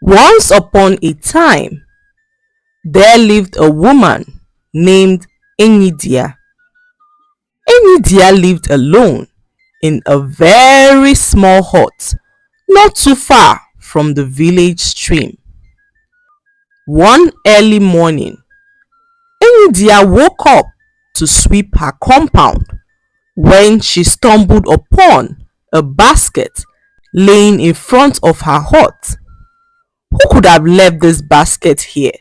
Once upon a time, there lived a woman named Enyidia. Enyidia lived alone in a very small hut not too far from the village stream. One early morning, Enyidia woke up to sweep her compound when she stumbled upon a basket laying in front of her hut. Who could have left this basket here?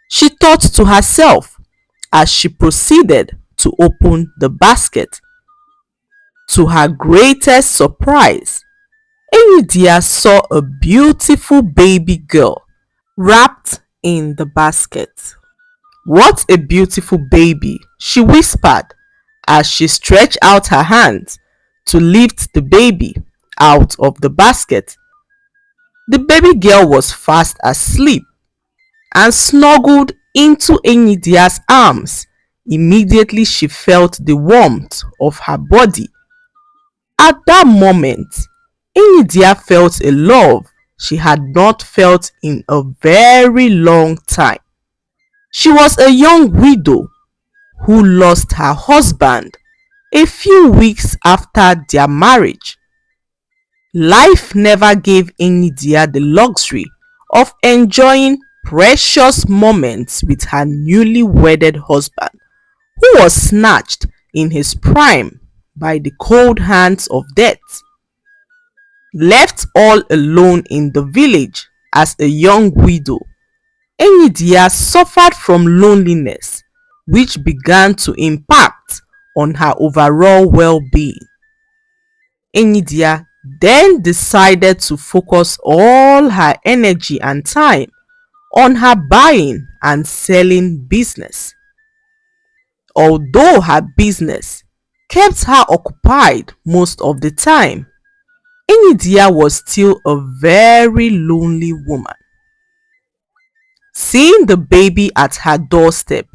She thought to herself as she proceeded to open the basket. To her greatest surprise, Enyidia saw a beautiful baby girl wrapped in the basket. "What a beautiful baby," she whispered as she stretched out her hands to lift the baby out of the basket. The baby girl was fast asleep and snuggled into Enyidia's arms. Immediately she felt the warmth of her body. At that moment, Enyidia felt a love she had not felt in a very long time. She was a young widow who lost her husband a few weeks after their marriage. Life never gave Enyidia the luxury of enjoying precious moments with her newly wedded husband, who was snatched in his prime by the cold hands of death. Left all alone in the village as a young widow, Enyidia suffered from loneliness, which began to impact on her overall well-being. Enyidia then decided to focus all her energy and time on her buying and selling business. Although her business kept her occupied most of the time, Enyidia was still a very lonely woman. Seeing the baby at her doorstep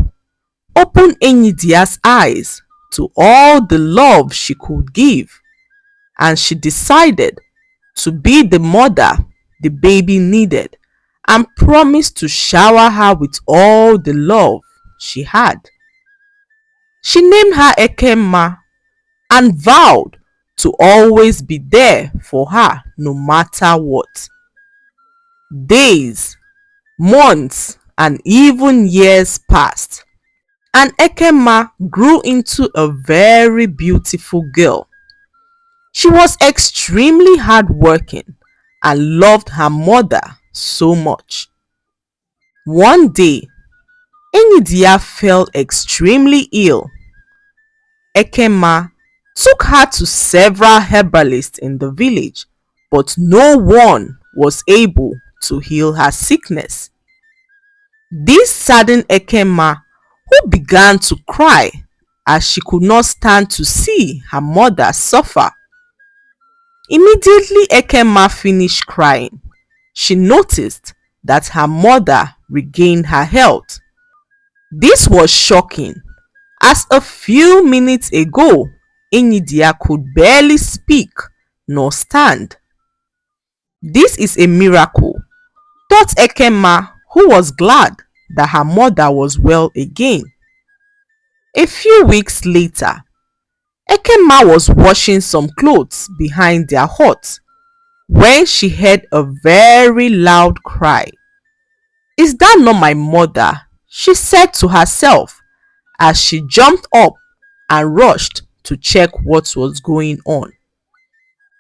opened Enyidia's eyes to all the love she could give, and she decided to be the mother the baby needed and promised to shower her with all the love she had. She named her Ekemma and vowed to always be there for her no matter what. Days, months, and even years passed, and Ekemma grew into a very beautiful girl. She was extremely hardworking and loved her mother so much. One day, Enyidia fell extremely ill. Ekemma took her to several herbalists in the village, but no one was able to heal her sickness. This saddened Ekemma, who began to cry as she could not stand to see her mother suffer. Immediately Ekemma finished crying, she noticed that her mother regained her health. This was shocking, as a few minutes ago Enyidia could barely speak nor stand. "This is a miracle," thought Ekemma, who was glad that her mother was well again. A few weeks later, Ekemma was washing some clothes behind their hut when she heard a very loud cry. "Is that not my mother?" she said to herself as she jumped up and rushed to check what was going on.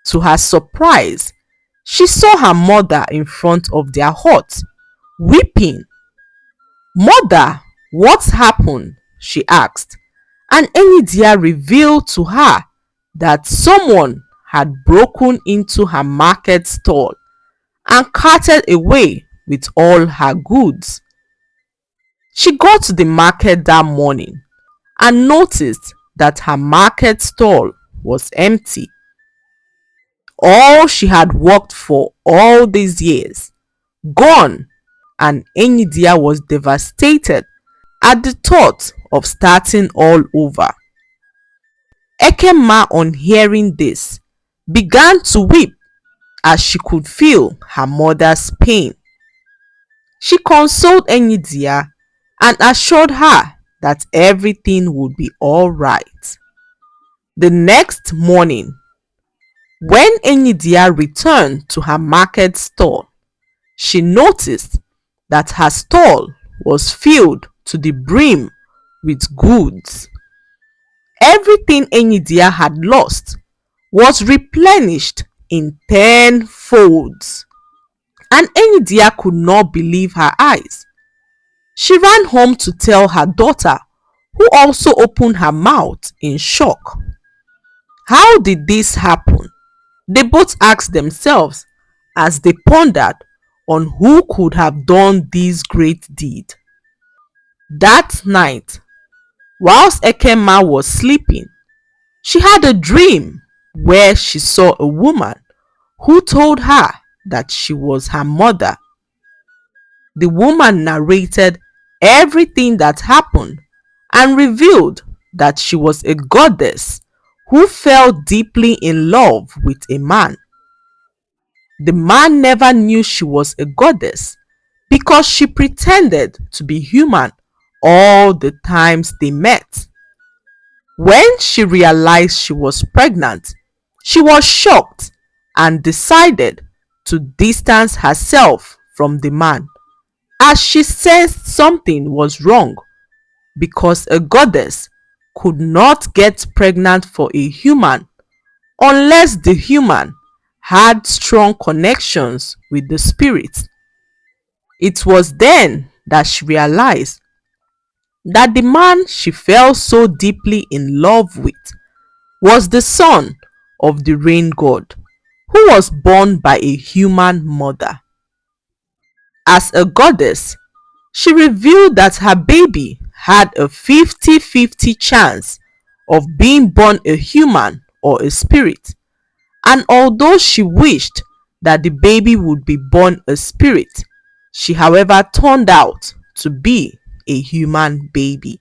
To her surprise, she saw her mother in front of their hut, weeping. "Mother, what happened?" she asked, and Enyidia revealed to her that someone had broken into her market stall and carted away with all her goods. She got to the market that morning and noticed that her market stall was empty. All she had worked for all these years, gone, and Enyidia was devastated at the thought of starting all over. Ekemma, on hearing this, began to weep as she could feel her mother's pain. She consoled Enyidia and assured her that everything would be all right. The next morning, when Enyidia returned to her market stall, she noticed that her stall was filled to the brim with goods. Everything Enyidia had lost was replenished in 10 folds, and Enyidia could not believe her eyes. She ran home to tell her daughter, who also opened her mouth in shock. How did this happen? They both asked themselves as they pondered on who could have done this great deed. That night, whilst Ekemma was sleeping, she had a dream where she saw a woman who told her that she was her mother. The woman narrated everything that happened and revealed that she was a goddess who fell deeply in love with a man. The man never knew she was a goddess because she pretended to be human all the times they met. When she realized she was pregnant, she was shocked and decided to distance herself from the man, as she sensed something was wrong because a goddess could not get pregnant for a human unless the human had strong connections with the spirit. It was then that she realized that the man she fell so deeply in love with was the son of the rain god, who was born by a human mother. As a goddess, she revealed that her baby had a 50-50 chance of being born a human or a spirit, and although she wished that the baby would be born a spirit, she however turned out to be a human baby.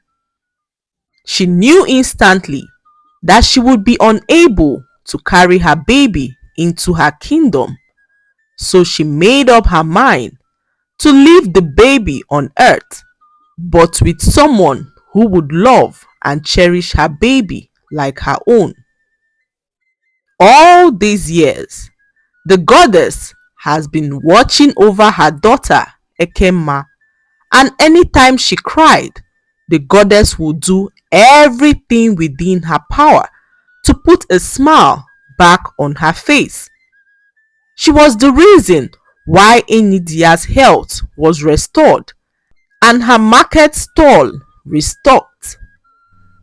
She knew instantly that she would be unable to carry her baby into her kingdom, so she made up her mind to leave the baby on earth, but with someone who would love and cherish her baby like her own. All these years, the goddess has been watching over her daughter Ekemma, and anytime she cried, the goddess would do everything within her power to put a smile back on her face. She was the reason why Enidia's health was restored and her market stall restocked.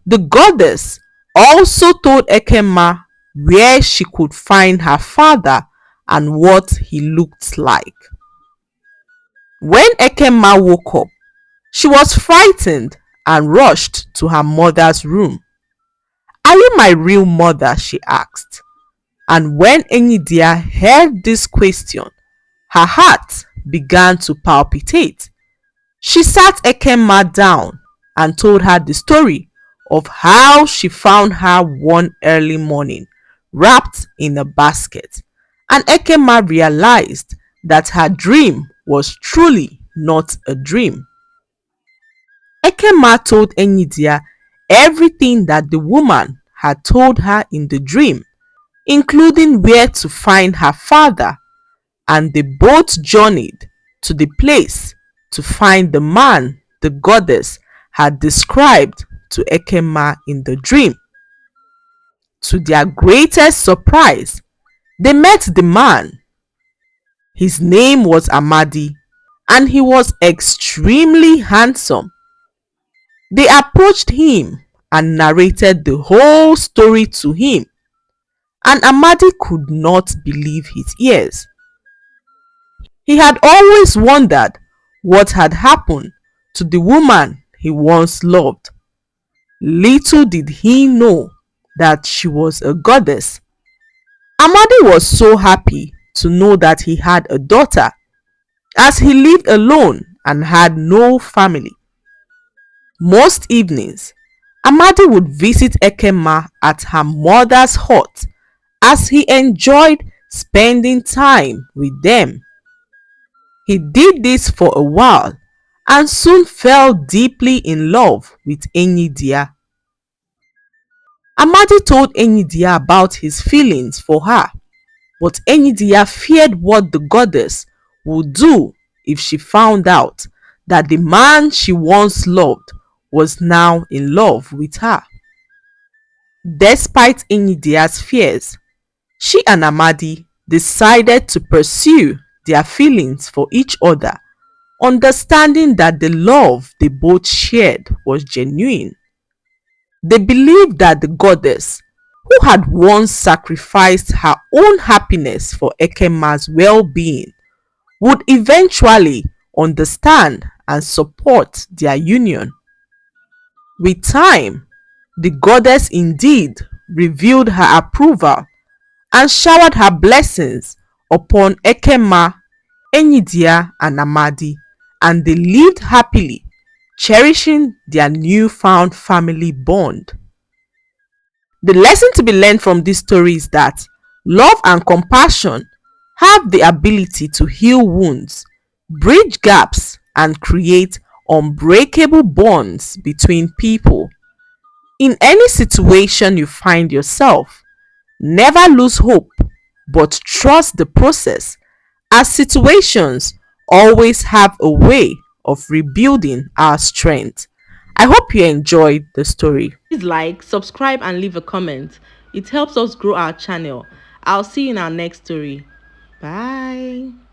The goddess also told Ekemma where she could find her father and what he looked like. When Ekemma woke up, she was frightened and rushed to her mother's room. "Are you my real mother?" she asked. And when Enidia heard this question, her heart began to palpitate. She sat Ekemma down and told her the story of how she found her one early morning wrapped in a basket, and Ekemma realized that her dream was truly not a dream. Ekemma told Enidia everything that the woman had told her in the dream, including where to find her father, and they both journeyed to the place to find the man the goddess had described to Ekemma in the dream. To their greatest surprise, they met the man. His name was Amadi, and he was extremely handsome. They approached him and narrated the whole story to him, and Amadi could not believe his ears. He had always wondered what had happened to the woman he once loved. Little did he know that she was a goddess. Amadi was so happy to know that he had a daughter, as he lived alone and had no family. Most evenings, Amadi would visit Ekemma at her mother's hut, as he enjoyed spending time with them. He did this for a while and soon fell deeply in love with Enyidia. Amadi told Enyidia about his feelings for her, but Enyidia feared what the goddess would do if she found out that the man she once loved was now in love with her. Despite Enyidia's fears, she and Amadi decided to pursue their feelings for each other, understanding that the love they both shared was genuine. They believed that the goddess, who had once sacrificed her own happiness for Ekemma's well-being, would eventually understand and support their union. With time, the goddess indeed revealed her approval and showered her blessings upon Ekemma, Enyidia and Amadi, and they lived happily, cherishing their newfound family bond. The lesson to be learned from this story is that love and compassion have the ability to heal wounds, bridge gaps, and create unbreakable bonds between people. In any situation you find yourself, never lose hope, but trust the process, as situations always have a way of rebuilding our strength. I hope you enjoyed the story. Please like, subscribe, and leave a comment. It helps us grow our channel. I'll see you in our next story. Bye.